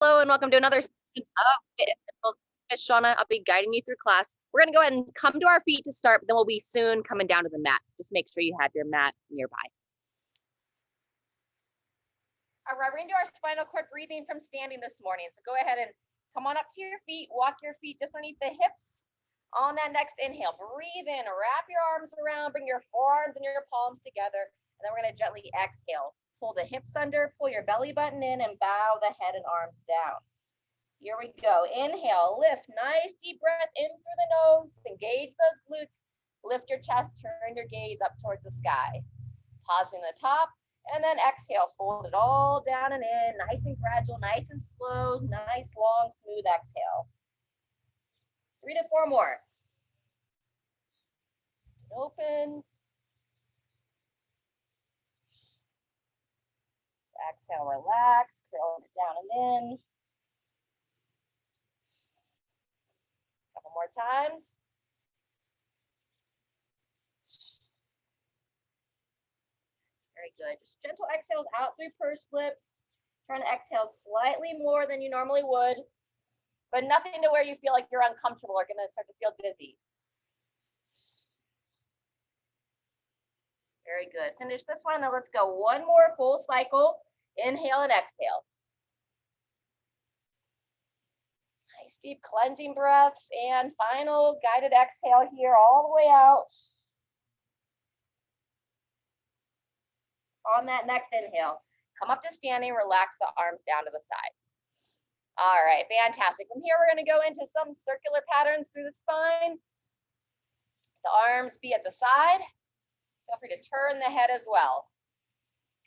Hello and welcome to another session of FitEssentials. Miss Shauna, I'll be guiding you through class. We're going to go ahead and come to our feet to start, but then we'll be soon coming down to the mats. Just make sure you have your mat nearby. All right, we're going to do our spinal cord breathing from standing this morning. So go ahead and come on up to your feet, walk your feet just underneath the hips. On that next inhale, breathe in, wrap your arms around, bring your forearms and your palms together, and then we're going to gently exhale. Pull the hips under, pull your belly button in, and bow the head and arms down. Here we go. Inhale, lift, nice deep breath in through the nose, engage those glutes, lift your chest, turn your gaze up towards the sky. Pausing the top, and then exhale, fold it all down and in, nice and gradual, nice and slow, nice, long, smooth exhale. 3 to 4 more. Open. Exhale, relax, curl it down and in. Couple more times. Very good. Just gentle exhales out through pursed lips. Trying to exhale slightly more than you normally would, but nothing to where you feel like you're uncomfortable or going to start to feel dizzy. Very good. Finish this one, and then let's go one more full cycle. Inhale and exhale. Nice deep cleansing breaths and final guided exhale here all the way out. On that next inhale, come up to standing, relax the arms down to the sides. All right, fantastic. From here, we're going to go into some circular patterns through the spine. The arms be at the side. Feel free to turn the head as well.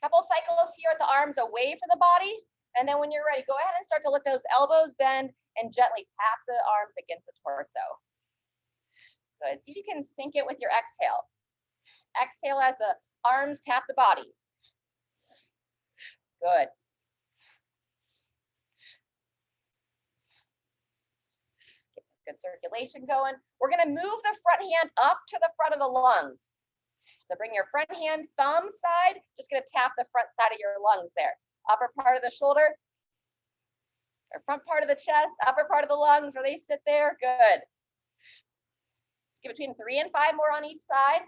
Couple cycles here with the arms away from the body. And then when you're ready, go ahead and start to let those elbows bend and gently tap the arms against the torso. Good. See if you can sync it with your exhale. Exhale as the arms tap the body. Good. Get some good circulation going. We're going to move the front hand up to the front of the lungs. So bring your front hand, thumb side, just going to tap the front side of your lungs there. Upper part of the shoulder, or front part of the chest, upper part of the lungs, where they sit there. Good. Let's get between 3 and 5 more on each side.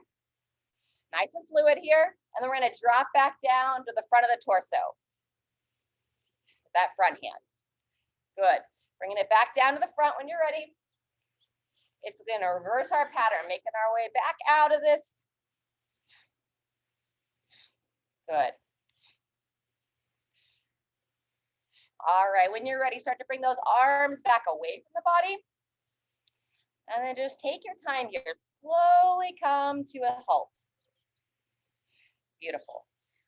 Nice and fluid here. And then we're going to drop back down to the front of the torso. With that front hand. Good. Bringing it back down to the front when you're ready. It's going to reverse our pattern, making our way back out of this. Good. All right, when you're ready, start to bring those arms back away from the body. And then just take your time here. Slowly come to a halt. Beautiful.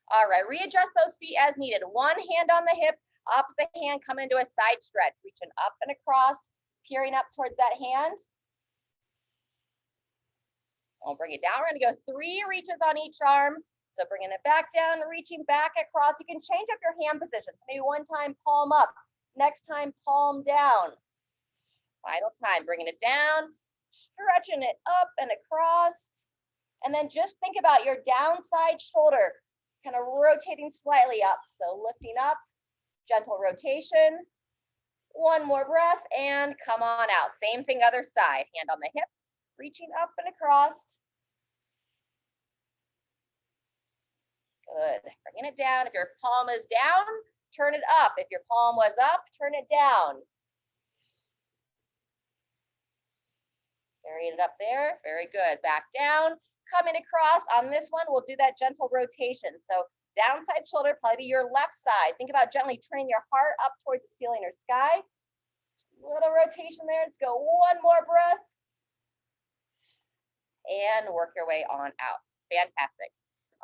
All right, readjust those feet as needed. One hand on the hip, opposite hand come into a side stretch. Reaching up and across, peering up towards that hand. We'll bring it down. We're going to go 3 reaches on each arm. So bringing it back down, reaching back across. You can change up your hand positions. Maybe one time palm up, next time palm down. Final time, bringing it down, stretching it up and across. And then just think about your downside shoulder, kind of rotating slightly up. So lifting up, gentle rotation. One more breath and come on out. Same thing, other side. Hand on the hip, reaching up and across. Good. Bringing it down. If your palm is down, turn it up. If your palm was up, turn it down. Carrying it up there. Very good. Back down. Coming across. On this one, we'll do that gentle rotation. So downside shoulder, probably be your left side. Think about gently turning your heart up towards the ceiling or sky. Little rotation there. Let's go one more breath. And work your way on out. Fantastic.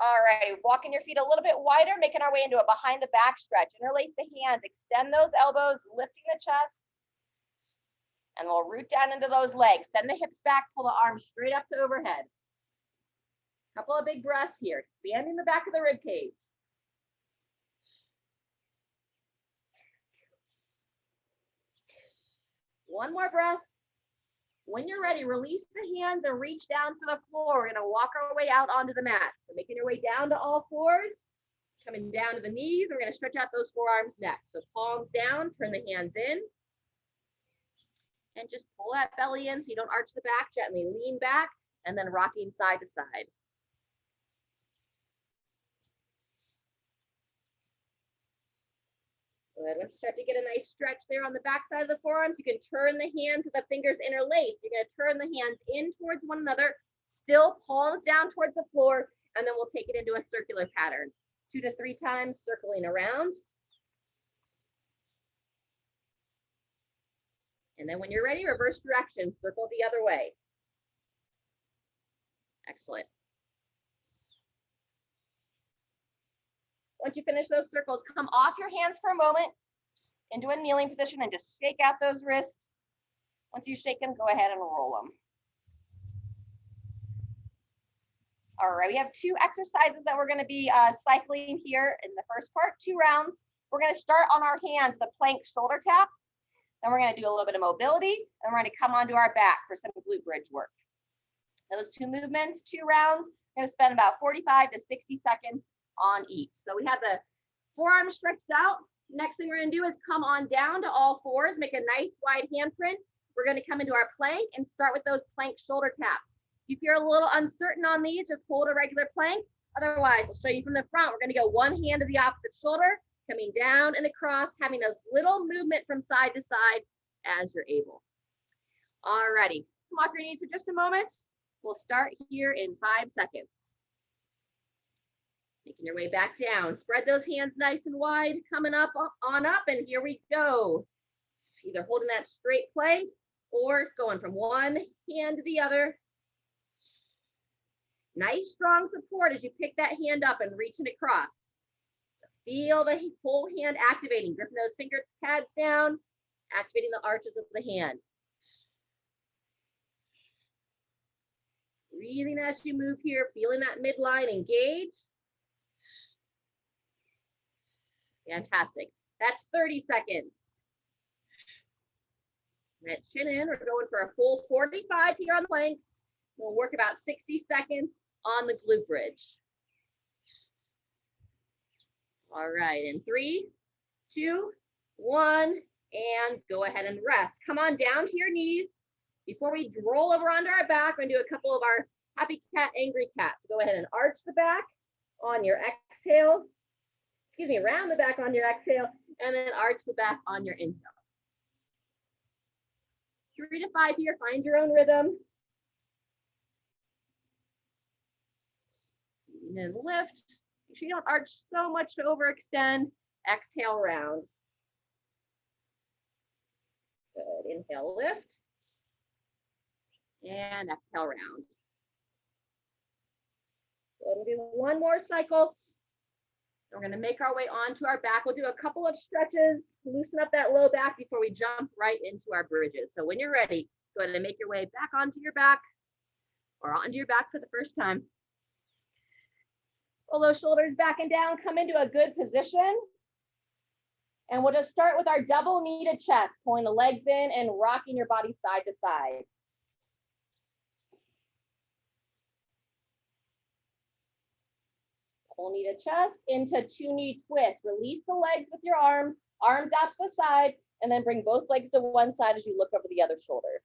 All right, walking your feet a little bit wider, making our way into a behind the back stretch. Interlace the hands, extend those elbows, lifting the chest. And we'll root down into those legs. Send the hips back, pull the arms straight up to overhead. Couple of big breaths here, expanding the back of the rib cage. One more breath. When you're ready, release the hands and reach down to the floor. We're going to walk our way out onto the mat. So making your way down to all fours. Coming down to the knees, we're going to stretch out those forearms next. So palms down, turn the hands in. And just pull that belly in so you don't arch the back. Gently lean back and then rocking side to side. Good. Once you start to get a nice stretch there on the back side of the forearms, you can turn the hands so the fingers interlace. You're going to turn the hands in towards one another, still palms down towards the floor, and then we'll take it into a circular pattern. 2 to 3 times circling around. And then when you're ready, reverse direction, circle the other way. Excellent. Once you finish those circles, come off your hands for a moment into a kneeling position and just shake out those wrists. Once you shake them, go ahead and roll them. All right, we have 2 exercises that we're going to be cycling here in the first part, 2 rounds. We're going to start on our hands, the plank shoulder tap. Then we're going to do a little bit of mobility, and we're going to come onto our back for some glute bridge work. Those 2 movements, 2 rounds, we're going to spend about 45 to 60 seconds on each. So we have the forearms stretched out. Next thing we're going to do is come on down to all fours, make a nice wide handprint. We're going to come into our plank and start with those plank shoulder taps. If you're a little uncertain on these, just hold a regular plank. Otherwise, I'll show you from the front. We're going to go one hand to the opposite shoulder, coming down and across, having a little movement from side to side as you're able. All righty, come off your knees for just a moment. We'll start here in 5 seconds. Making your way back down. Spread those hands nice and wide, coming up, on up, and here we go. Either holding that straight plank or going from one hand to the other. Nice strong support as you pick that hand up and reach it across. So feel the whole hand activating, gripping those finger pads down, activating the arches of the hand. Breathing as you move here, feeling that midline engage. Fantastic. That's 30 seconds. That chin in, we're going for a full 45 here on the planks. We'll work about 60 seconds on the glute bridge. All right, in 3, 2, 1, and go ahead and rest. Come on down to your knees. Before we roll over onto our back, we're gonna do a couple of our happy cat, angry cat. So go ahead and arch the back on your exhale. Excuse me, round the back on your exhale, and then arch the back on your inhale. 3 to 5 here, find your own rhythm. And then lift. Make sure you don't arch so much to overextend. Exhale, round. Good, inhale, lift. And exhale, round. So we'll do one more cycle. We're going to make our way onto our back. We'll do a couple of stretches, loosen up that low back before we jump right into our bridges. So when you're ready, go ahead and make your way back onto your back or onto your back for the first time. Pull those shoulders back and down, come into a good position. And we'll just start with our double kneaded chest, pulling the legs in and rocking your body side to side. Double kneaded chest into 2 knee twists. Release the legs with your arms out to the side, and then bring both legs to one side as you look over the other shoulder.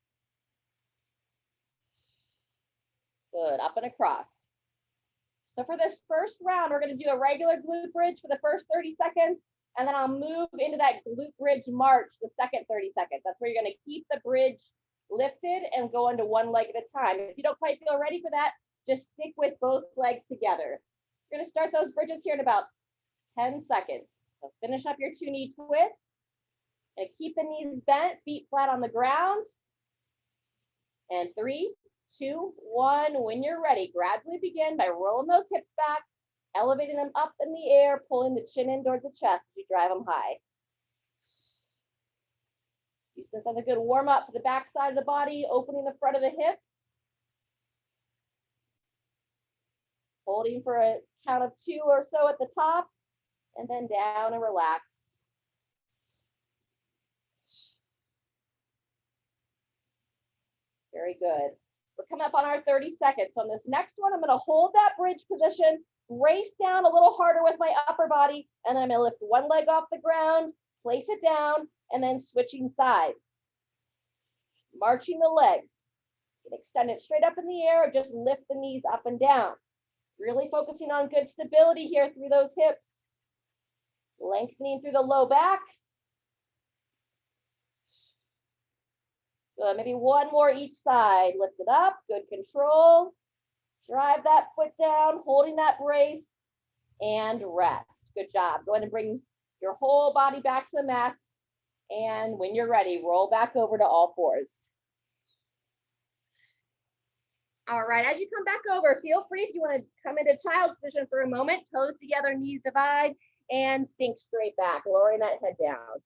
Good, up and across. So for this first round, we're going to do a regular glute bridge for the first 30 seconds, and then I'll move into that glute bridge march the second 30 seconds. That's where you're going to keep the bridge lifted and go into one leg at a time. If you don't quite feel ready for that, just stick with both legs together. We're going to start those bridges here in about 10 seconds. So finish up your 2 knee twists. And keep the knees bent, feet flat on the ground. And 3, 2, 1. When you're ready, gradually begin by rolling those hips back, elevating them up in the air, pulling the chin in towards the chest as you drive them high. Use this as a good warm up to the back side of the body, opening the front of the hips. Holding for a count of 2 or so at the top, and then down and relax. Very good. We're coming up on our 30 seconds. On this next one, I'm going to hold that bridge position brace down a little harder with my upper body, and then I'm gonna lift one leg off the ground, place it down, and then switching sides. Marching the legs. You can extend it straight up in the air or just lift the knees up and down. Really focusing on good stability here through those hips. Lengthening through the low back. So maybe one more each side. Lift it up, good control. Drive that foot down, holding that brace, and rest. Good job. Go ahead and bring your whole body back to the mat. And when you're ready, roll back over to all fours. All right, as you come back over, feel free if you want to come into child's position for a moment, toes together, knees divide, and sink straight back, lowering that head down.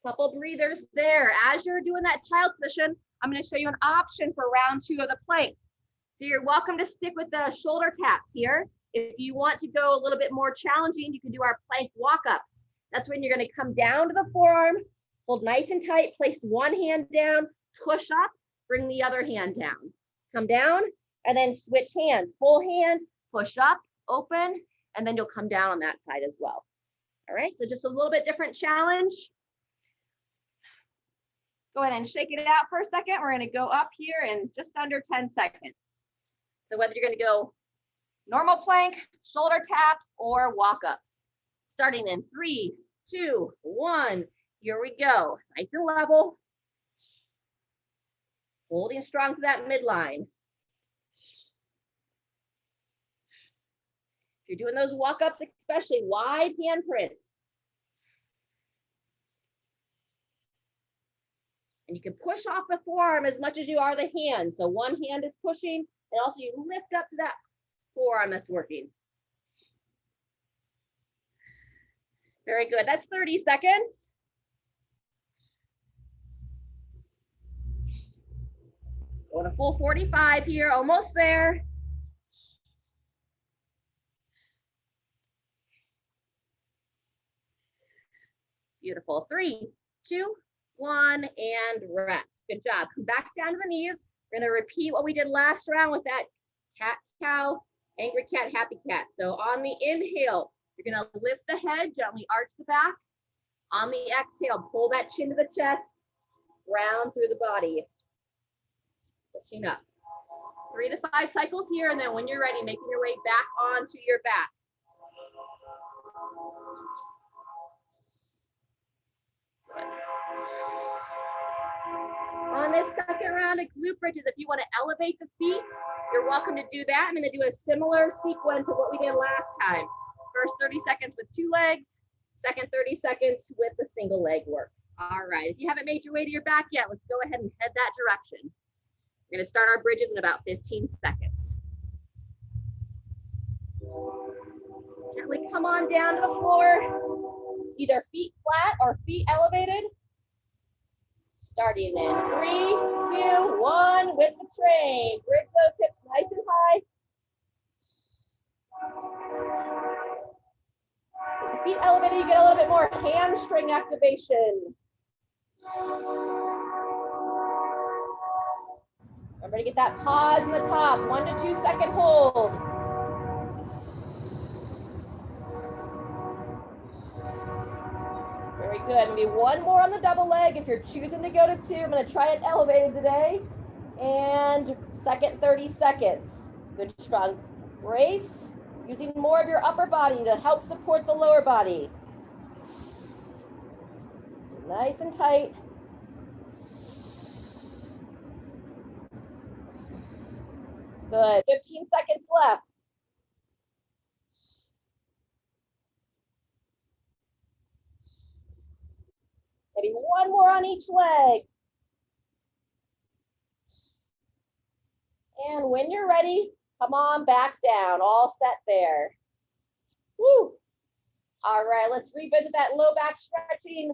Couple breathers there. As you're doing that child's position, I'm going to show you an option for round 2 of the planks. So you're welcome to stick with the shoulder taps here. If you want to go a little bit more challenging, you can do our plank walk-ups. That's when you're going to come down to the forearm, hold nice and tight, place one hand down, push up, bring the other hand down. Come down, and then switch hands. Full hand, push up, open, and then you'll come down on that side as well. All right, so just a little bit different challenge. Go ahead and shake it out for a second. We're going to go up here in just under 10 seconds. So whether you're going to go normal plank, shoulder taps, or walk-ups. Starting in 3, 2, 1. Here we go. Nice and level. Holding strong to that midline. If you're doing those walk-ups, especially wide handprints. And you can push off the forearm as much as you are the hand. So one hand is pushing, and also you lift up to that forearm that's working. Very good. That's 30 seconds. Going a full 45 here, almost there. Beautiful. 3, 2, 1, and rest. Good job. Come back down to the knees. We're going to repeat what we did last round with that cat, cow, angry cat, happy cat. So on the inhale, you're going to lift the head, gently arch the back. On the exhale, pull that chin to the chest, round through the body. Pushing up. 3 to 5 cycles here, and then when you're ready, making your way back onto your back. On this second round of glute bridges, if you want to elevate the feet, you're welcome to do that. I'm going to do a similar sequence of what we did last time. First 30 seconds with 2 legs, second 30 seconds with the single leg work. All right, if you haven't made your way to your back yet, let's go ahead and head that direction. We're going to start our bridges in about 15 seconds. Gently come on down to the floor, either feet flat or feet elevated. Starting in 3, 2, 1 with the train. Bridge those hips nice and high. With the feet elevated, you get a little bit more hamstring activation. Remember to get that pause in the top, 1 to 2 second hold. Very good. Maybe one more on the double leg. If you're choosing to go to 2, I'm going to try it elevated today. And second 30 seconds. Good, strong brace. Using more of your upper body to help support the lower body. Nice and tight. Good. 15 seconds left. Maybe one more on each leg. And when you're ready, come on back down. All set there. Woo. All right, let's revisit that low back stretching.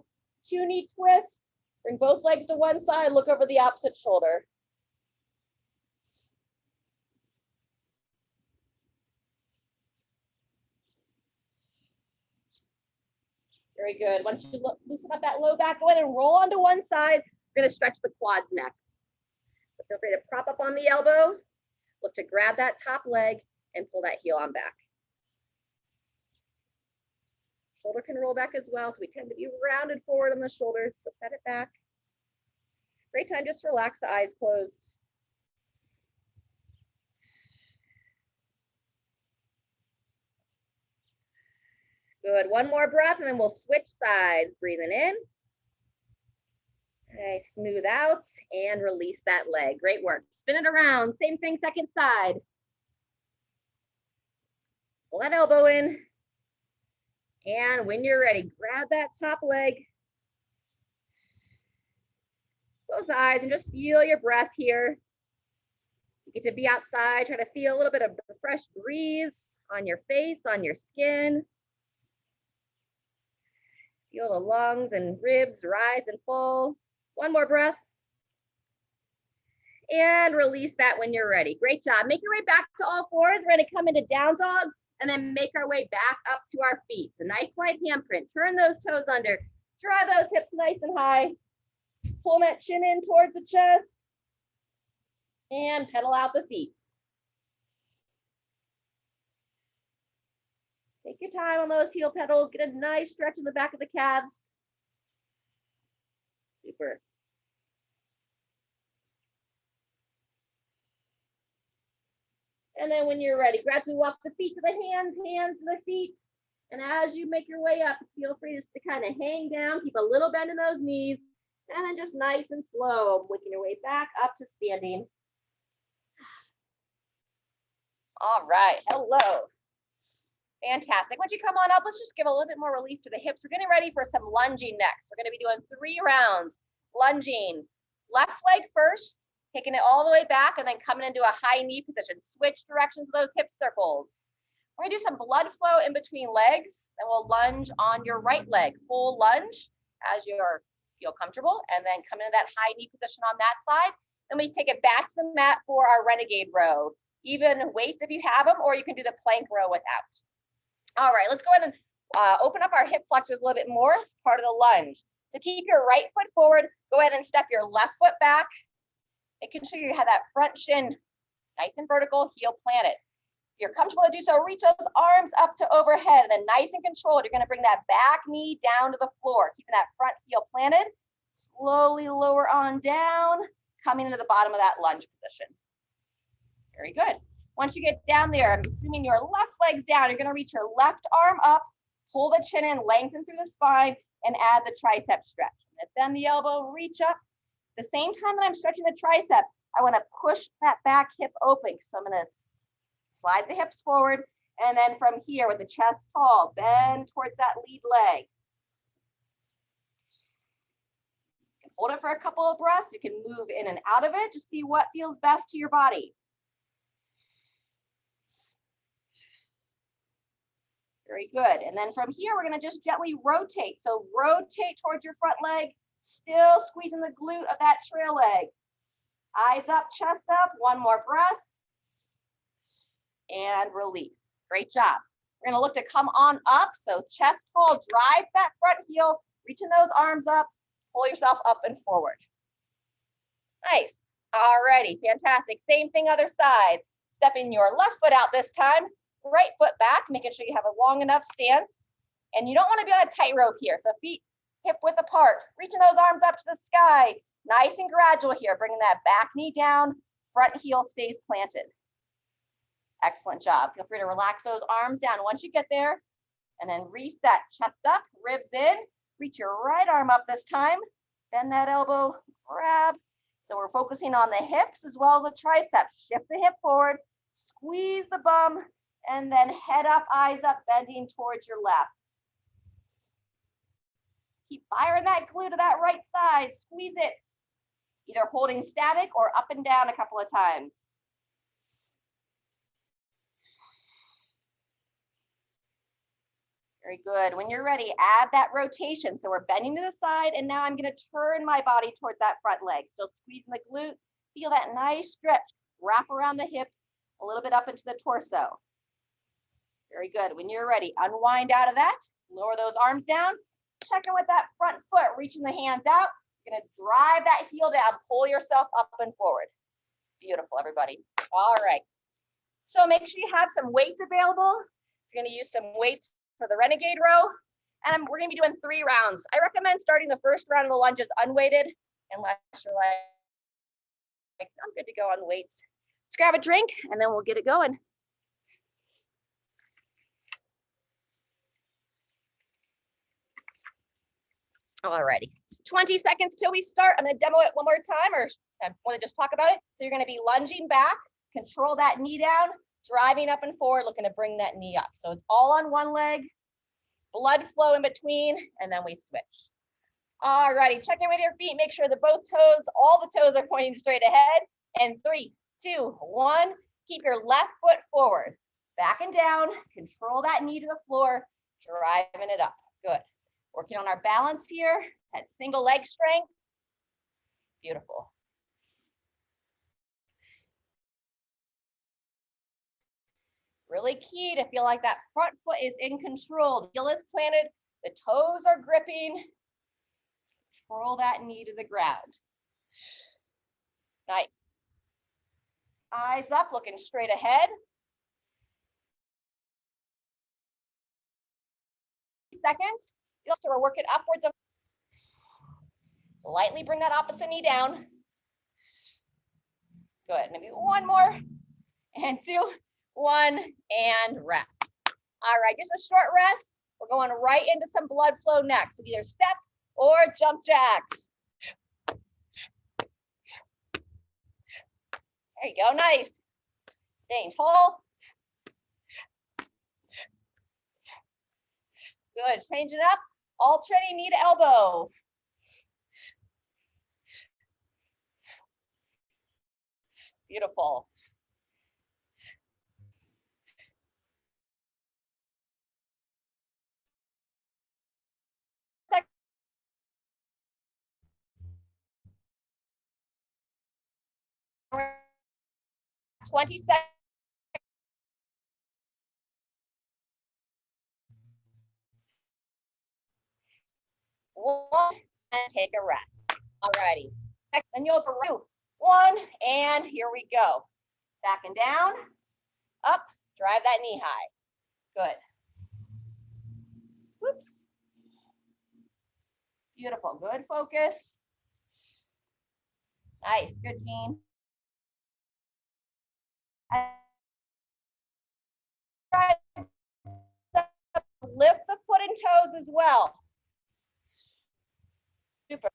2 knee twist. Bring both legs to one side. Look over the opposite shoulder. Very good. Once you loosen up that low back, go ahead and roll onto one side. We're going to stretch the quads next. So feel free to prop up on the elbow Look to grab that top leg and pull that heel on back. Shoulder can roll back as well, so we tend to be rounded forward on the shoulders, so set it back. Great time just to relax, the eyes closed. Good, one more breath, and then we'll switch sides. Breathing in. Okay, smooth out and release that leg. Great work. Spin it around, same thing, second side. Pull that elbow in. And when you're ready, grab that top leg. Close the eyes and just feel your breath here. You get to be outside, try to feel a little bit of fresh breeze on your face, on your skin. Feel the lungs and ribs rise and fall. One more breath. And release that when you're ready. Great job. Make your way back to all fours. We're going to come into down dog and then make our way back up to our feet. So nice wide handprint. Turn those toes under. Draw those hips nice and high. Pull that chin in towards the chest. And pedal out the feet. Take your time on those heel pedals. Get a nice stretch in the back of the calves. Super. And then when you're ready, gradually walk the feet to the hands, hands to the feet. And as you make your way up, feel free just to kind of hang down, keep a little bend in those knees, and then just nice and slow, working your way back up to standing. All right, hello. Fantastic. Once you come on up, let's just give a little bit more relief to the hips. We're getting ready for some lunging next. We're going to be doing 3 rounds. Lunging, left leg first, taking it all the way back and then coming into a high knee position. Switch directions of those hip circles. We're gonna do some blood flow in between legs, then we'll lunge on your right leg. Full lunge as you feel comfortable, and then come into that high knee position on that side. Then we take it back to the mat for our Renegade Row. Even weights if you have them, or you can do the plank row without. All right, let's go ahead and open up our hip flexors a little bit more as part of the lunge. So keep your right foot forward. Go ahead and step your left foot back, making sure you have that front shin nice and vertical, heel planted. If you're comfortable to do so, reach those arms up to overhead, and then nice and controlled, you're gonna bring that back knee down to the floor, keeping that front heel planted. Slowly lower on down, coming into the bottom of that lunge position. Very good. Once you get down there, I'm assuming your left leg's down, you're gonna reach your left arm up, pull the chin in, lengthen through the spine, and add the tricep stretch. And bend the elbow, reach up. At the same time that I'm stretching the tricep, I wanna push that back hip open. So I'm gonna slide the hips forward, and then from here with the chest tall, bend towards that lead leg. You can hold it for a couple of breaths. You can move in and out of it. Just see what feels best to your body. Very good. And then from here, we're going to just gently rotate. So rotate towards your front leg, still squeezing the glute of that trail leg. Eyes up, chest up. One more breath. And release. Great job. We're going to look to come on up. So chest tall, drive that front heel, reaching those arms up, pull yourself up and forward. Nice. All righty. Fantastic. Same thing, other side. Stepping your left foot out this time. Right foot back, making sure you have a long enough stance. And you don't want to be on a tightrope here. So feet hip width apart, reaching those arms up to the sky. Nice and gradual here, bringing that back knee down, front heel stays planted. Excellent job. Feel free to relax those arms down once you get there. And then reset, chest up, ribs in. Reach your right arm up this time. Bend that elbow, grab. So we're focusing on the hips as well as the triceps. Shift the hip forward, squeeze the bum, and then head up, eyes up, bending towards your left. Keep firing that glute to that right side. Squeeze it, either holding static or up and down a couple of times. Very good. When you're ready, add that rotation. So we're bending to the side, and now I'm going to turn my body towards that front leg. Still squeezing the glute. Feel that nice stretch. Wrap around the hip, a little bit up into the torso. Very good. When you're ready, unwind out of that. Lower those arms down. Check in with that front foot, reaching the hands out. You're going to drive that heel down. Pull yourself up and forward. Beautiful, everybody. All right. So make sure you have some weights available. You're gonna use some weights for the Renegade Row. And we're gonna be doing 3 rounds. I recommend starting the first round of the lunges unweighted, unless you're like, I'm good to go on weights. Let's grab a drink and then we'll get it going. Alrighty, 20 seconds till we start. I'm gonna demo it one more time, or I wanna just talk about it. So you're gonna be lunging back, control that knee down, driving up and forward, looking to bring that knee up. So it's all on one leg, blood flow in between, and then we switch. Alrighty, check in with your feet, make sure that both toes, all the toes are pointing straight ahead. And 3, 2, 1, keep your left foot forward, back and down, control that knee to the floor, driving it up, good. Working on our balance here, that single leg strength. Beautiful. Really key to feel like that front foot is in control. The heel is planted, the toes are gripping. Control that knee to the ground. Nice. Eyes up, looking straight ahead. Seconds. So we're working upwards of. Lightly bring that opposite knee down. Good. Maybe one more. And 2, 1, and rest. All right, just a short rest. We're going right into some blood flow next. So either step or jump jacks. There you go. Nice. Staying tall. Good. Change it up. Alternating knee to elbow. Beautiful. Second. 20 seconds. One, and take a rest. Alrighty. Then you'll go 2, 1, and here we go. Back and down, up, drive that knee high. Good. Whoops. Beautiful, good focus. Nice, good team. Lift the foot and toes as well. Super.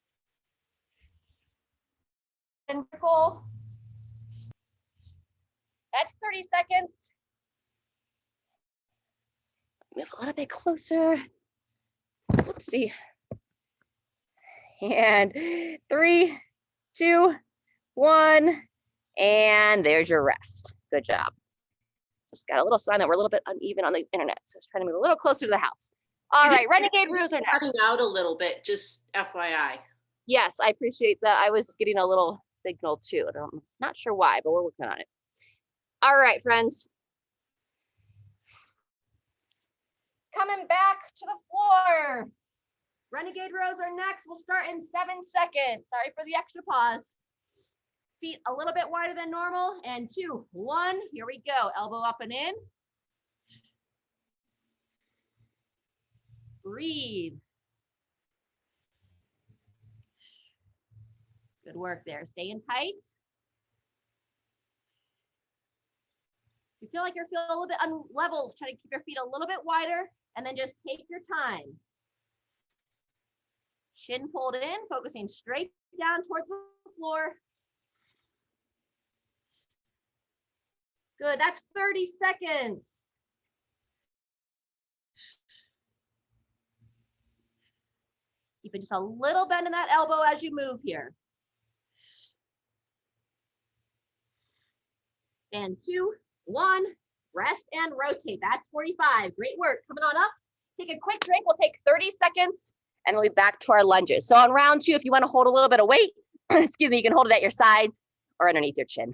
That's 30 seconds. Move a little bit closer. Oopsie. And 3, 2, 1, and there's your rest. Good job. Just got a little sign that we're a little bit uneven on the internet, so I was trying to move a little closer to the house. All right, Renegade Rows are next. Cutting out a little bit, just FYI. Yes, I appreciate that. I was getting a little signal too. I'm not sure why, but we're working on it. All right, friends. Coming back to the floor. Renegade Rows are next. We'll start in 7 seconds. Sorry for the extra pause. Feet a little bit wider than normal. And 2, 1, here we go. Elbow up and in. Breathe. Good work there. Staying tight. If you feel like you're feeling a little bit unlevel, try to keep your feet a little bit wider and then just take your time. Chin pulled in, focusing straight down towards the floor. Good, that's 30 seconds. Keep it just a little bend in that elbow as you move here. And 2, 1, rest and rotate. That's 45. Great work. Coming on up. Take a quick drink. We'll take 30 seconds and we'll be back to our lunges. So on round 2, if you want to hold a little bit of weight, excuse me, you can hold it at your sides or underneath your chin.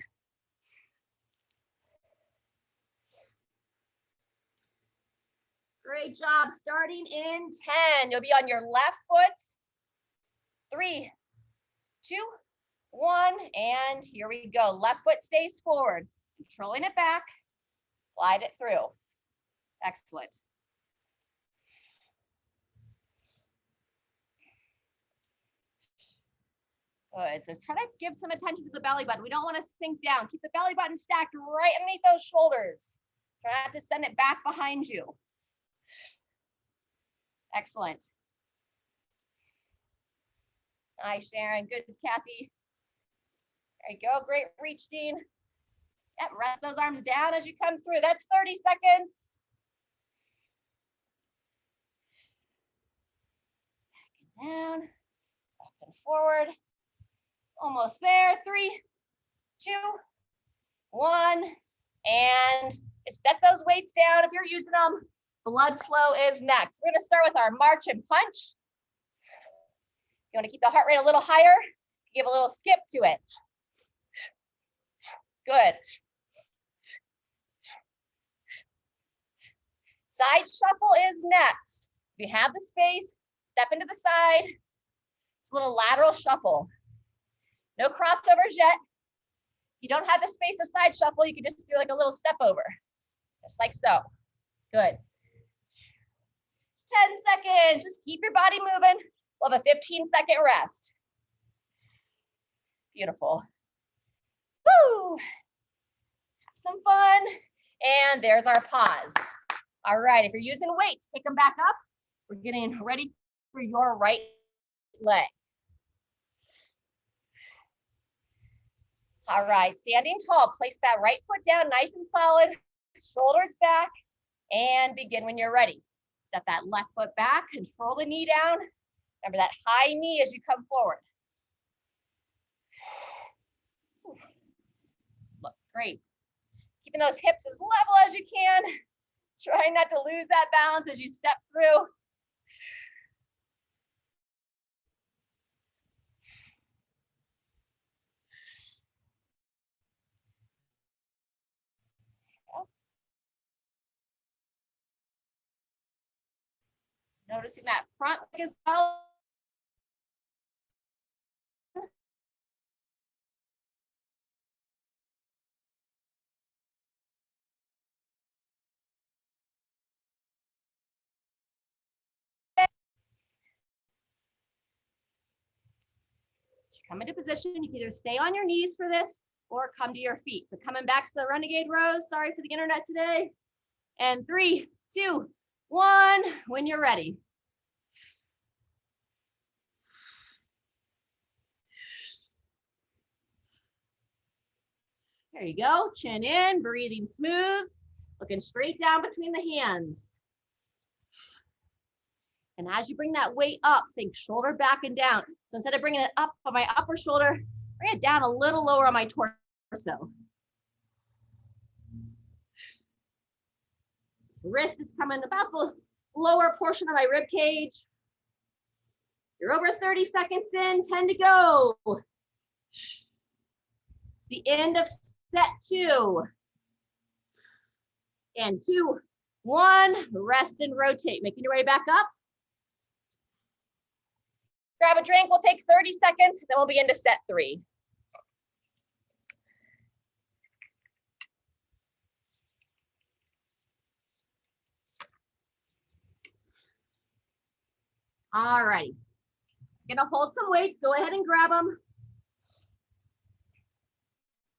Great job. Starting in 10. You'll be on your left foot. 3, 2, 1, and here we go. Left foot stays forward. Controlling it back. Glide it through. Excellent. Good. So try to give some attention to the belly button. We don't want to sink down. Keep the belly button stacked right underneath those shoulders. Try not to send it back behind you. Excellent. Nice, Sharon. Good, Kathy. There you go. Great reach, Jean. Yep, rest those arms down as you come through. That's 30 seconds. Back and down. Back and forward. Almost there. 3, 2, 1. And set those weights down if you're using them. Blood flow is next. We're going to start with our march and punch. You want to keep the heart rate a little higher. Give a little skip to it. Good. Side shuffle is next. If you have the space, step into the side. It's a little lateral shuffle. No crossovers yet. If you don't have the space to side shuffle, you can just do like a little step over. Just like so. Good. 10 seconds. Just keep your body moving. We'll have a 15-second rest. Beautiful. Woo! Have some fun. And there's our pause. All right, if you're using weights, pick them back up. We're getting ready for your right leg. All right, standing tall, place that right foot down nice and solid, shoulders back, and begin when you're ready. Step that left foot back, control the knee down. Remember that high knee as you come forward. Look, great. Keeping those hips as level as you can. Trying not to lose that balance as you step through. Noticing that front leg as well. Come into position, you can either stay on your knees for this or come to your feet. So coming back to the Renegade Row, sorry for the internet today. And 3, 2, 1, when you're ready. There you go, chin in, breathing smooth, looking straight down between the hands. And as you bring that weight up, think shoulder back and down. So instead of bringing it up on my upper shoulder, bring it down a little lower on my torso. Wrist is coming about the lower portion of my rib cage. You're over 30 seconds in, 10 to go. It's the end of set 2. And 2, 1, rest and rotate. Making your way back up. Grab a drink, we'll take 30 seconds, then we'll begin to set 3. All righty. Gonna hold some weights, go ahead and grab them.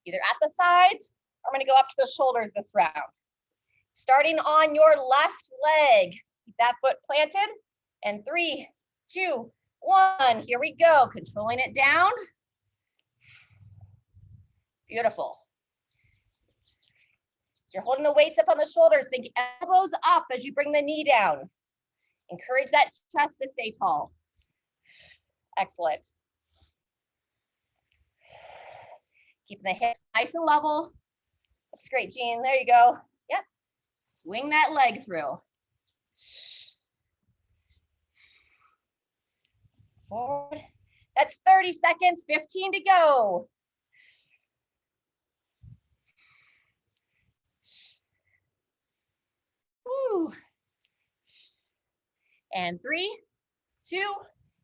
Either at the sides, or I'm gonna go up to the shoulders this round. Starting on your left leg, keep that foot planted, and 3, 2, 1, here we go, controlling it down. Beautiful. You're holding the weights up on the shoulders, think elbows up as you bring the knee down. Encourage that chest to stay tall. Excellent. Keeping the hips nice and level. Looks great, Jean, there you go. Yep, swing that leg through. Forward. That's 30 seconds, 15 to go. Woo. And 3, 2,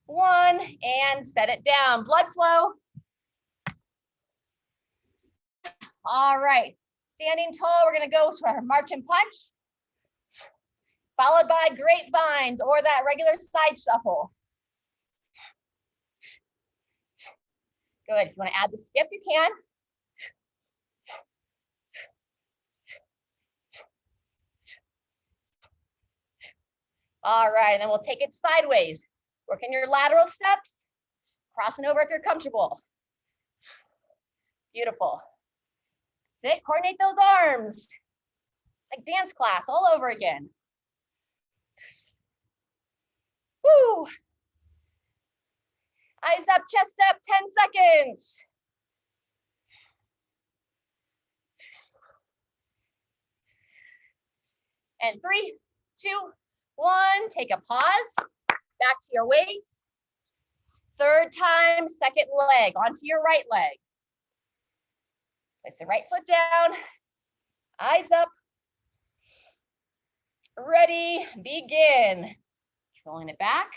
1, and set it down. Blood flow. All right, Standing tall, we're gonna go to our march and punch, followed by grapevines or that regular side shuffle. Good, if you wanna add the skip, you can. All right, and then we'll take it sideways. Working your lateral steps, crossing over if you're comfortable. Beautiful. That's it, coordinate those arms. Like dance class all over again. Woo. Eyes up, chest up, 10 seconds. And 3, 2, 1, take a pause, back to your weights. Third time, second leg, onto your right leg. Place the right foot down, eyes up. Ready, begin. Controlling it back.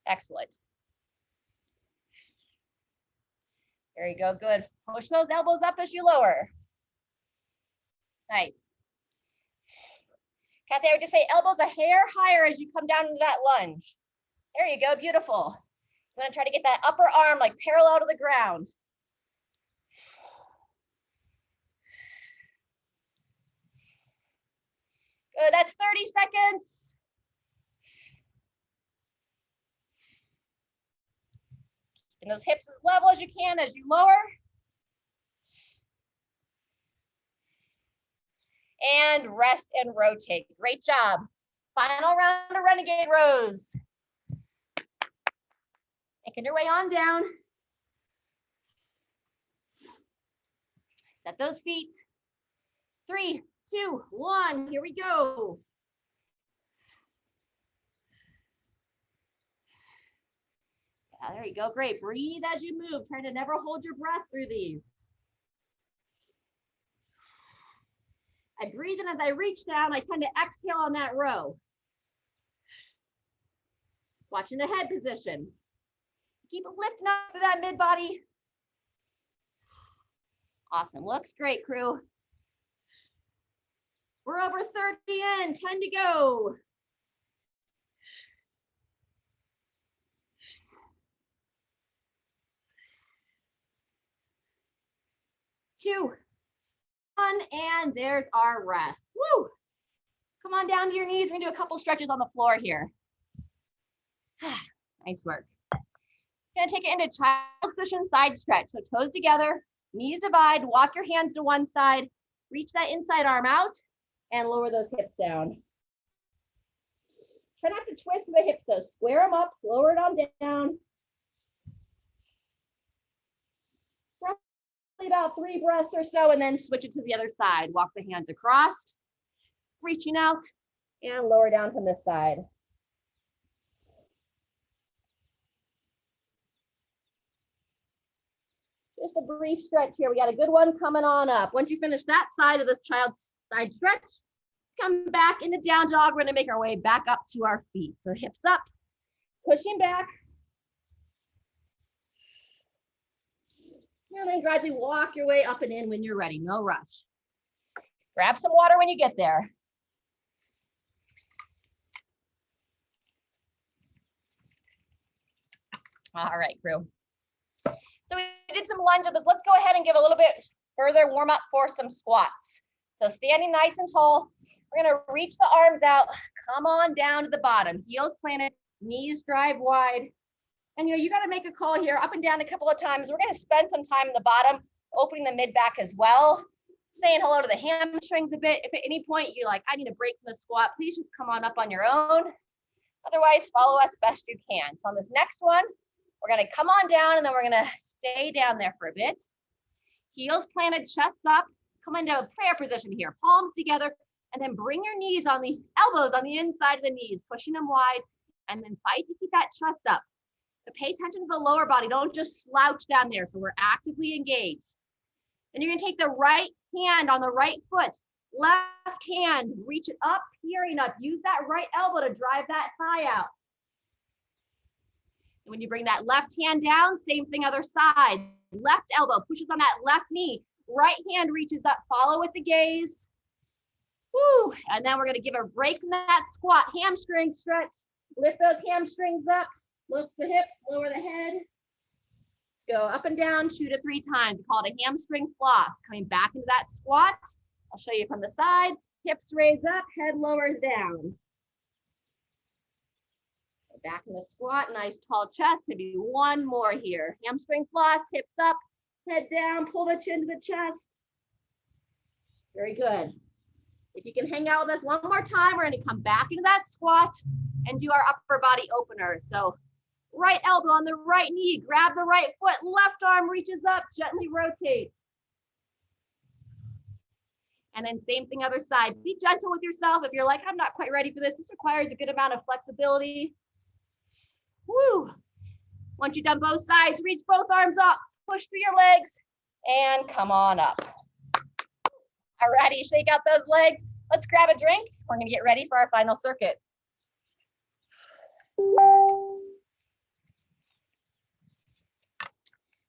Excellent. There you go, good. Push those elbows up as you lower. Nice. Kathy, I would just say elbows a hair higher as you come down into that lunge. There you go, beautiful. I'm gonna try to get that upper arm like parallel to the ground. Good, that's 30 seconds. And those hips as level as you can as you lower. And rest and rotate. Great job. Final round of Renegade Rows. Making your way on down. Set those feet. 3, 2, 1, here we go. Yeah, there you go, great. Breathe as you move. Try to never hold your breath through these. I breathe in as I reach down. I tend to exhale on that row. Watching the head position. Keep lifting up to that mid body. Awesome, looks great, crew. We're over 30 in, 10 to go. 2, 1, and there's our rest. Woo! Come on down to your knees. We're gonna do a couple stretches on the floor here. Nice work. Gonna take it into child's position side stretch. So toes together, knees divide, walk your hands to one side, reach that inside arm out, and lower those hips down. Try not to twist the hips though. Square them up, lower it on down. Roughly about 3 breaths or so, and then switch it to the other side. Walk the hands across, reaching out, and lower down from this side. Just a brief stretch here. We got a good one coming on up. Once you finish that side of the child's side stretch, let's come back into down dog. We're gonna make our way back up to our feet. So hips up, pushing back. And then gradually walk your way up and in when you're ready, no rush. Grab some water when you get there. All right, crew. So we did some lunges. Let's go ahead and give a little bit further warm up for some squats. So standing nice and tall, we're gonna reach the arms out, come on down to the bottom, heels planted, knees drive wide. And you gotta make a call here, up and down a couple of times. We're gonna spend some time in the bottom, opening the mid back as well, saying hello to the hamstrings a bit. If at any point you're like, I need a break from the squat, please just come on up on your own. Otherwise, follow us best you can. So on this next one, we're gonna come on down and then we're gonna stay down there for a bit. Heels planted, chest up, come into a prayer position here, palms together, and then bring your knees on the elbows on the inside of the knees, pushing them wide, and then fight to keep that chest up. But pay attention to the lower body, don't just slouch down there, so we're actively engaged. Then you're gonna take the right hand on the right foot, left hand, reach it up, peering up, use that right elbow to drive that thigh out. When you bring that left hand down, same thing other side. Left elbow pushes on that left knee. right hand reaches up, follow with the gaze. Woo, and then we're gonna give a break from that squat, hamstring stretch. Lift those hamstrings up, lift the hips, lower the head. Let's go up and down 2 to 3 times. We call it a hamstring floss. Coming back into that squat. I'll show you from the side. Hips raise up, head lowers down. Back in the squat, nice tall chest. Maybe one more here. Hamstring floss, hips up, head down, pull the chin to the chest. Very good. If you can hang out with us one more time, we're gonna come back into that squat and do our upper body opener. So right elbow on the right knee, grab the right foot, left arm reaches up, gently rotate. And then same thing other side. Be gentle with yourself. If you're like, I'm not quite ready for this, this requires a good amount of flexibility. Woo. Once you've done both sides, reach both arms up, push through your legs, and come on up. Alrighty, shake out those legs. Let's grab a drink. We're gonna get ready for our final circuit.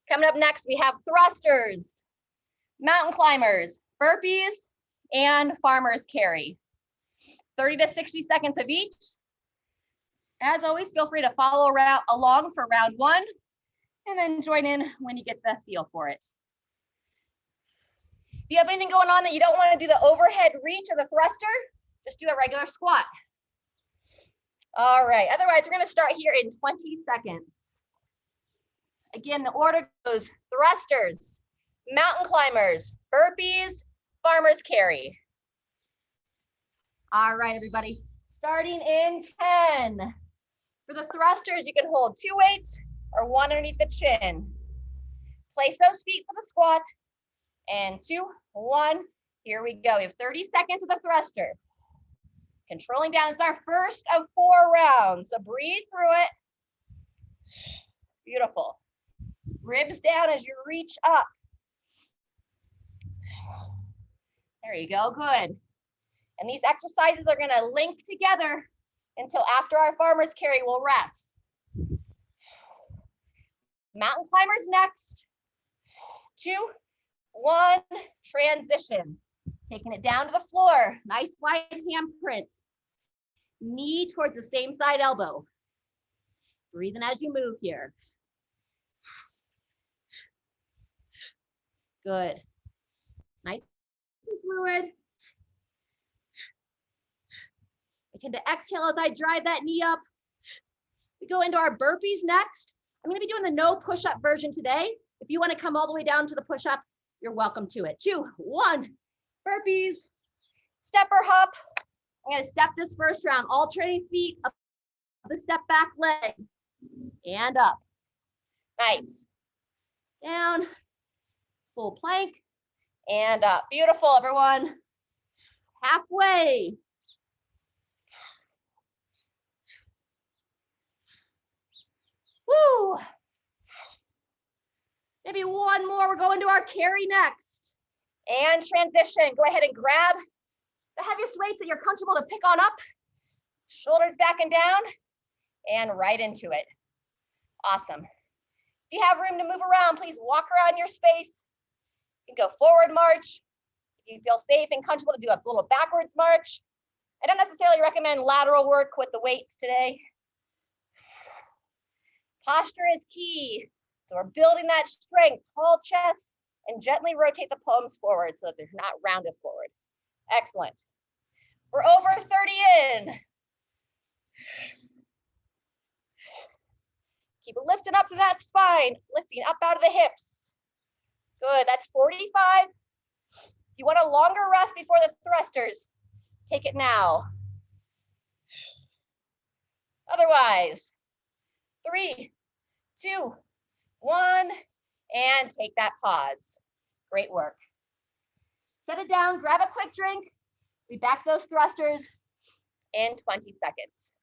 Coming up next, we have thrusters, mountain climbers, burpees, and farmer's carry. 30 to 60 seconds of each. As always, feel free to follow along for round 1, and then join in when you get the feel for it. If you have anything going on that you don't want to do the overhead reach or the thruster, just do a regular squat. All right, otherwise we're going to start here in 20 seconds. Again, the order goes thrusters, mountain climbers, burpees, farmer's carry. All right, everybody, starting in 10. For the thrusters, you can hold 2 weights or 1 underneath the chin. Place those feet for the squat. And 2, 1, here we go. We have 30 seconds of the thruster. Controlling down is our first of 4 rounds. So breathe through it. Beautiful. Ribs down as you reach up. There you go, good. And these exercises are gonna link together until after our farmer's carry, we'll rest. Mountain climbers next. 2, 1, transition. Taking it down to the floor. Nice wide handprint. Knee towards the same side elbow. Breathing as you move here. Good. Nice and fluid. I tend to exhale as I drive that knee up. We go into our burpees next. I'm going to be doing the no push-up version today. If you want to come all the way down to the push-up, you're welcome to it. 2, 1, burpees, step or hop. I'm going to step this first round, alternating feet, up the step back leg, and up. Nice. Down, full plank, and up. Beautiful, everyone. Halfway. Woo. Maybe one more. We're going to our carry next. And transition. Go ahead and grab the heaviest weights that you're comfortable to pick on up. Shoulders back and down. And right into it. Awesome. If you have room to move around, please walk around your space. You can go forward march. If you feel safe and comfortable to do a little backwards march. I don't necessarily recommend lateral work with the weights today. Posture is key. So we're building that strength, tall chest, and gently rotate the palms forward so that they're not rounded forward. Excellent. We're over 30 in. Keep lifting up to that spine, lifting up out of the hips. Good, that's 45. If you want a longer rest before the thrusters, take it now. Otherwise, 3, 2, 1, and take that pause. Great work. Set it down, grab a quick drink. We back those thrusters in 20 seconds.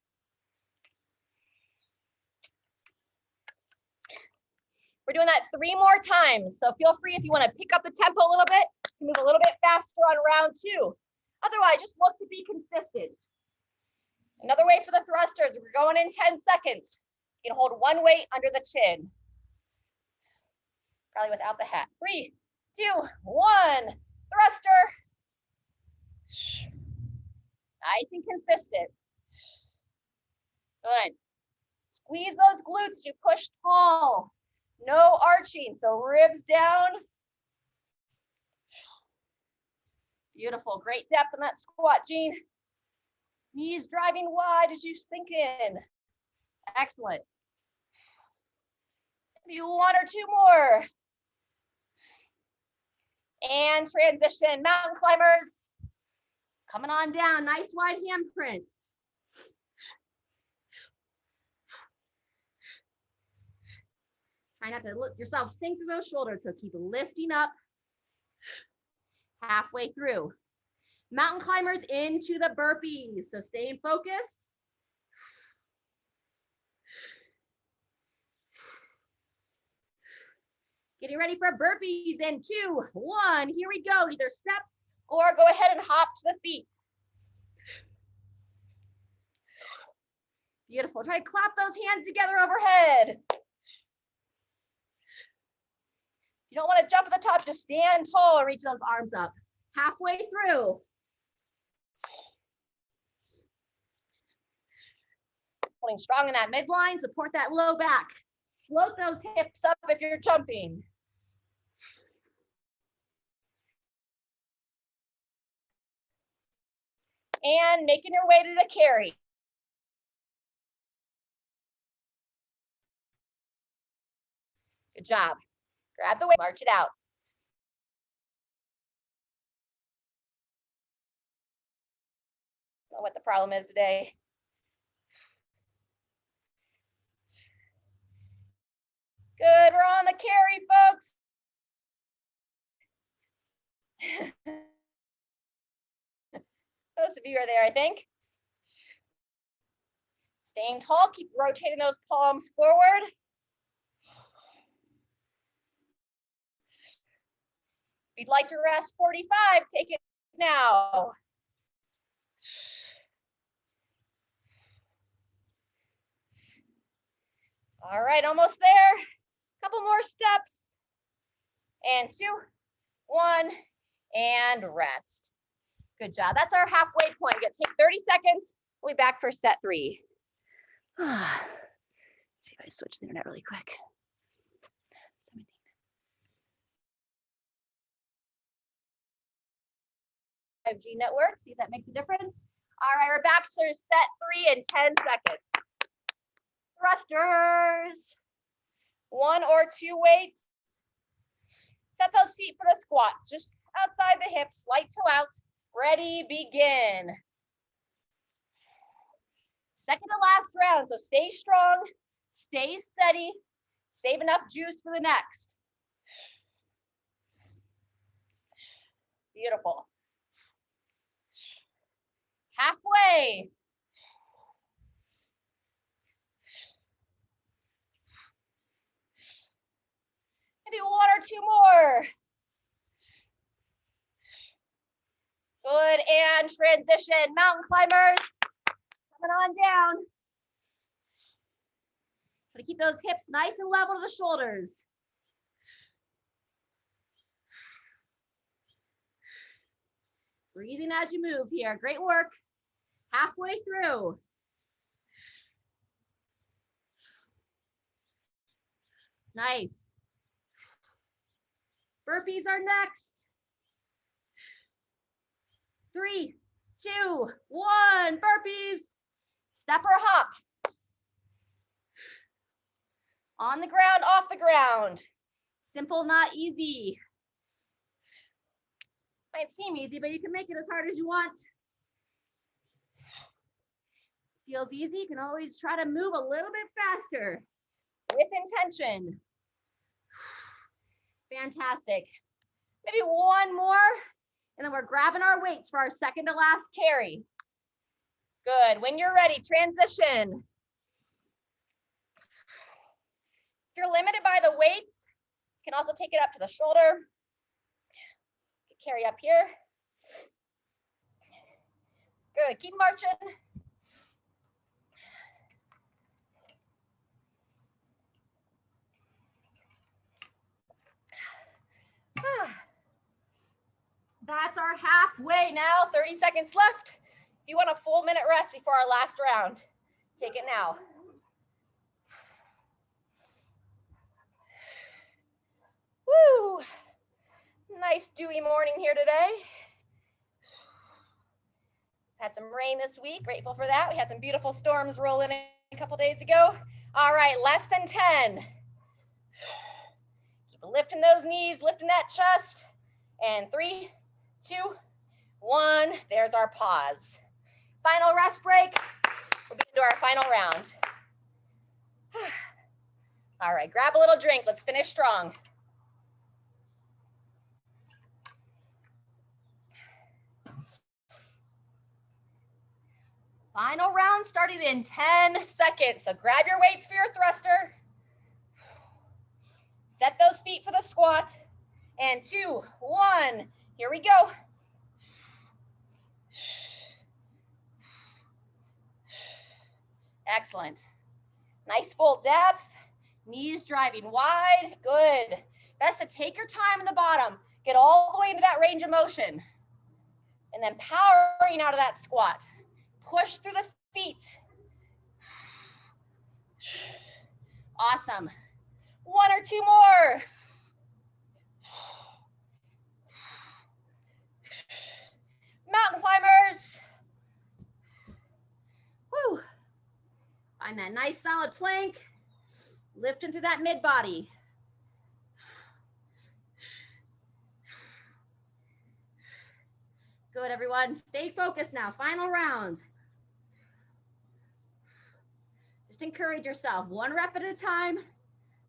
We're doing that 3 more times. So feel free if you want to pick up the tempo a little bit, move a little bit faster on round 2. Otherwise, just look to be consistent. Another way for the thrusters, we're going in 10 seconds. You can hold one weight under the chin. Probably without the hat. 3, 2, 1. Thruster. Nice and consistent. Good. Squeeze those glutes as you push tall. No arching, so ribs down. Beautiful, great depth in that squat, Jean. Knees driving wide as you sink in. Excellent. Maybe 1 or 2 more. And transition, mountain climbers. Coming on down, nice wide handprint. Try not to let yourself sink through those shoulders, so keep lifting up halfway through. Mountain climbers into the burpees, so staying focused. Getting ready for burpees in 2, 1. Here we go. Either step or go ahead and hop to the feet. Beautiful. Try to clap those hands together overhead. You don't want to jump at the top, just stand tall and reach those arms up. Halfway through. Holding strong in that midline, support that low back. Float those hips up if you're jumping. And making your way to the carry. Good job. Grab the weight, march it out. Don't know what the problem is today. Good, we're on the carry, folks. Most of you are there, I think. Staying tall, keep rotating those palms forward. If you'd like to rest 45, take it now. All right, almost there. Couple more steps. And 2, 1, and rest. Good job. That's our halfway point. You're gonna take 30 seconds. We'll be back for set 3. See if I switch the internet really quick. 17. 5G network, see if that makes a difference. All right, we're back to set 3 in 10 seconds. Thrusters. 1 or 2 weights. Set those feet for the squat, just outside the hips, light toe out. Ready, begin. Second to last round, so stay strong, stay steady, save enough juice for the next. Beautiful. Halfway. Maybe 1 or 2 more. Good, and transition, mountain climbers. Coming on down. Try to keep those hips nice and level to the shoulders. Breathing as you move here. Great work. Halfway through. Nice. Burpees are next. 3, 2, 1. Burpees. Step or hop. On the ground, off the ground. Simple, not easy. Might seem easy, but you can make it as hard as you want. Feels easy, you can always try to move a little bit faster with intention. Fantastic. Maybe 1 more, and then we're grabbing our weights for our second to last carry. Good, when you're ready, transition. If you're limited by the weights, you can also take it up to the shoulder. Carry up here. Good, keep marching. halfway now, 30 seconds left. If you want a full minute rest before our last round, take it now. Woo! Nice dewy morning here today. Had some rain this week, grateful for that. We had some beautiful storms roll in a couple days ago. All right, less than 10. Keep lifting those knees, lifting that chest. And 3, 2, 1, there's our pause. Final rest break, we'll be into our final round. All right, grab a little drink, let's finish strong. Final round starting in 10 seconds. So grab your weights for your thruster. Set those feet for the squat. And 2, 1, here we go. Excellent. Nice full depth. Knees driving wide. Good. Best to take your time in the bottom. Get all the way into that range of motion. And then powering out of that squat. Push through the feet. Awesome. 1 or 2 more. Mountain climbers. Woo. Find that nice solid plank. Lift into that mid body. Good, everyone. Stay focused now. Final round. Just encourage yourself. 1 rep at a time,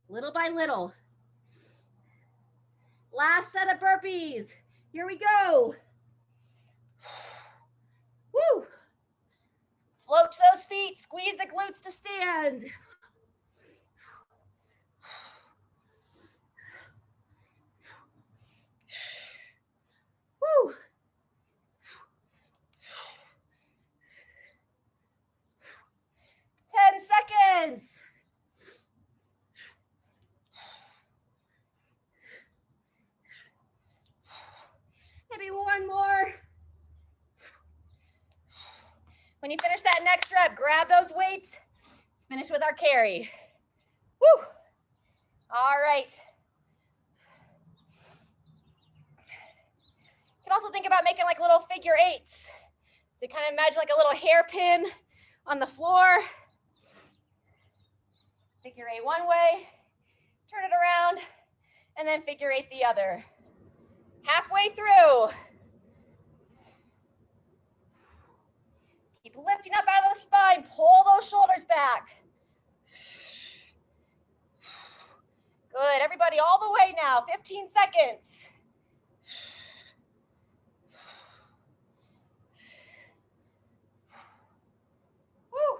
little by little. Last set of burpees. Here we go. Woo. Float to those feet. Squeeze the glutes to stand. Woo. Seconds. Maybe 1 more. When you finish that next rep, grab those weights. Let's finish with our carry. Woo. All right. You can also think about making like little figure 8s. So kind of imagine like a little hairpin on the floor. Figure 8 one way, turn it around, and then figure 8 the other. Halfway through. Keep lifting up out of the spine, pull those shoulders back. Good, everybody all the way now, 15 seconds. Woo.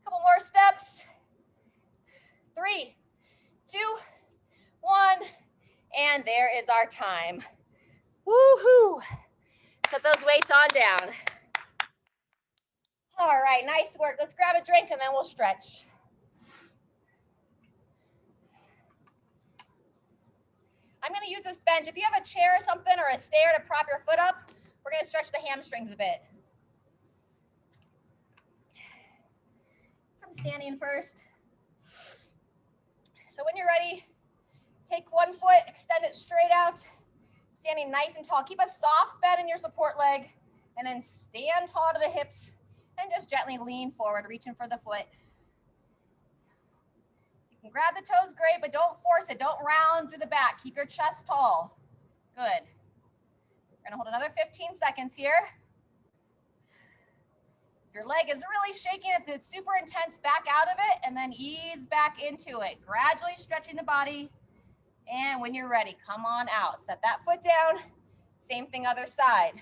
Couple more steps. 3, 2, 1, and there is our time. Woohoo! Set those weights on down. All right, nice work. Let's grab a drink and then we'll stretch. I'm gonna use this bench. If you have a chair or something or a stair to prop your foot up, we're gonna stretch the hamstrings a bit. I'm standing first. So when you're ready, take one foot, extend it straight out, standing nice and tall. Keep a soft bend in your support leg, and then stand tall to the hips, and just gently lean forward, reaching for the foot. You can grab the toes, great, but don't force it. Don't round through the back. Keep your chest tall. Good. We're gonna hold another 15 seconds here. If your leg is really shaking, if it's super intense, back out of it, and then ease back into it. Gradually stretching the body. And when you're ready, come on out. Set that foot down. Same thing other side.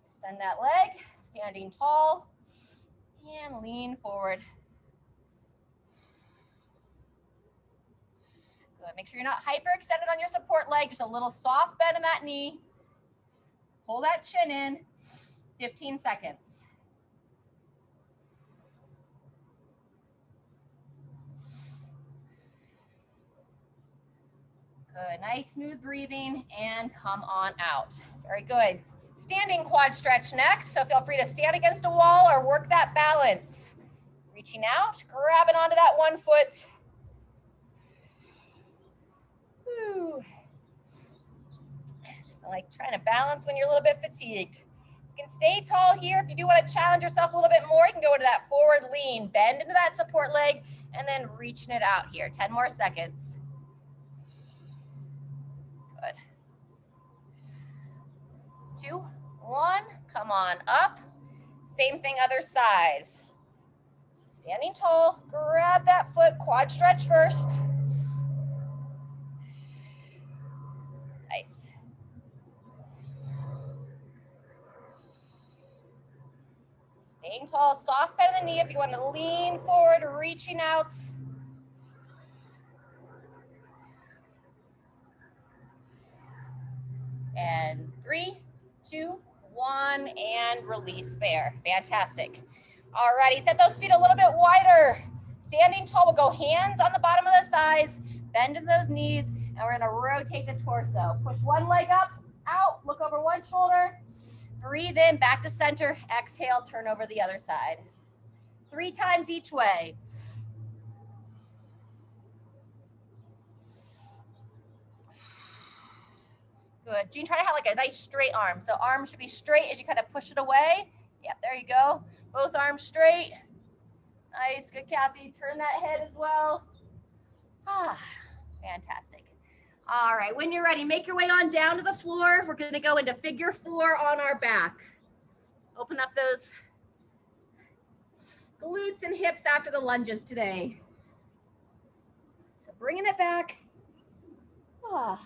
Extend that leg, standing tall, and lean forward. Good. Make sure you're not hyperextended on your support leg, just a little soft bend in that knee. Pull that chin in, 15 seconds. Good, nice smooth breathing, and come on out. Very good. Standing quad stretch next, so feel free to stand against a wall or work that balance. Reaching out, grabbing onto that one foot. Whew. I like trying to balance when you're a little bit fatigued. You can stay tall here. If you do want to challenge yourself a little bit more, you can go into that forward lean, bend into that support leg, and then reaching it out here. 10 more seconds. Good. 2, 1, come on up. Same thing, other side. Standing tall, grab that foot, quad stretch first. Nice. Staying tall, soft bend of the knee if you want to lean forward, reaching out. And 3, 2, 1, and release there. Fantastic. Alrighty, set those feet a little bit wider. Standing tall, we'll go hands on the bottom of the thighs, bend in those knees, and we're gonna rotate the torso. Push one leg up, out, look over one shoulder, breathe in, back to center, exhale, turn over the other side. 3 times each way. Good. Jean, try to have like a nice straight arm. So arm should be straight as you kind of push it away. Yep, there you go. Both arms straight. Nice, good, Kathy. Turn that head as well. Ah, fantastic. All right, when you're ready, make your way on down to the floor. We're gonna go into figure 4 on our back. Open up those glutes and hips after the lunges today. So bringing it back. Ah.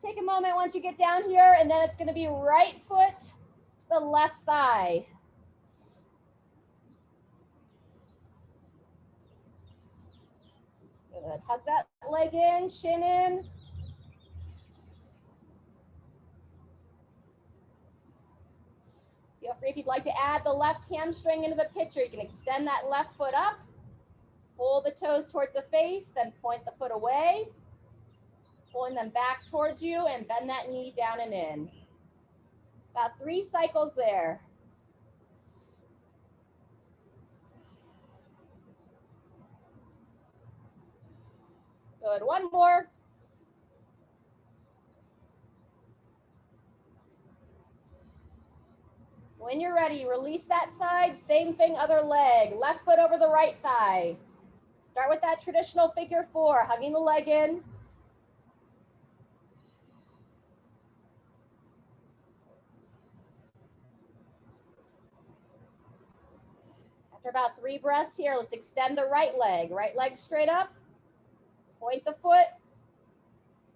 Take a moment once you get down here, and then it's going to be right foot to the left thigh. Good. Hug that leg in, chin in. Feel free if you'd like to add the left hamstring into the picture. You can extend that left foot up, pull the toes towards the face, then point the foot away. Pulling them back towards you and bend that knee down and in. About 3 cycles there. Good, one more. When you're ready, release that side, same thing, other leg. Left foot over the right thigh. Start with that traditional figure 4, hugging the leg in. After about 3 breaths here, let's extend the right leg straight up, point the foot,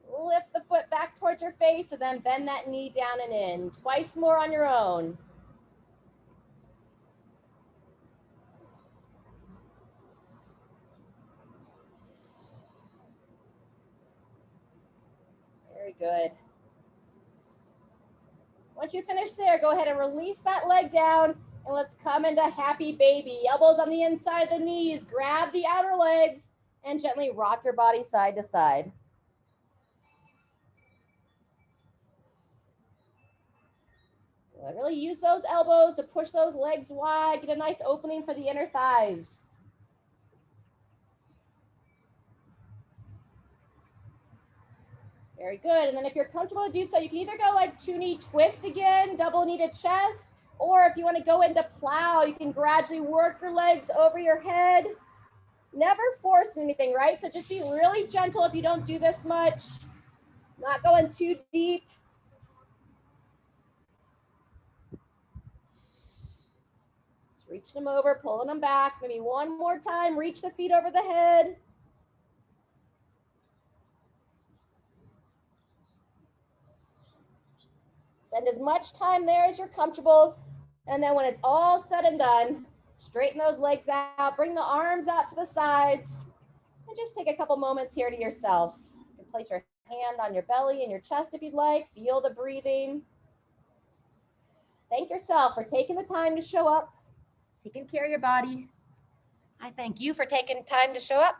lift the foot back towards your face, and then bend that knee down and in. Twice more on your own. Very good. Once you finish there, go ahead and release that leg down. And let's come into happy baby. Elbows on the inside of the knees. Grab the outer legs and gently rock your body side to side. Really use those elbows to push those legs wide. Get a nice opening for the inner thighs. Very good. And then if you're comfortable to do so, you can either go like 2-knee twist again, double knee to chest, or if you want to go into plow, you can gradually work your legs over your head. Never force anything, right? So just be really gentle if you don't do this much. Not going too deep. Just reaching them over, pulling them back. Maybe one more time. Reach the feet over the head. Spend as much time there as you're comfortable. And then when it's all said and done, straighten those legs out, bring the arms out to the sides, and just take a couple moments here to yourself. You can place your hand on your belly and your chest if you'd like. Feel the breathing. Thank yourself for taking the time to show up, taking care of your body. I thank you for taking time to show up.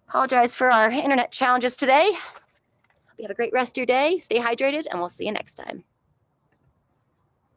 Apologize for our internet challenges today. Hope you have a great rest of your day. Stay hydrated, and we'll see you next time.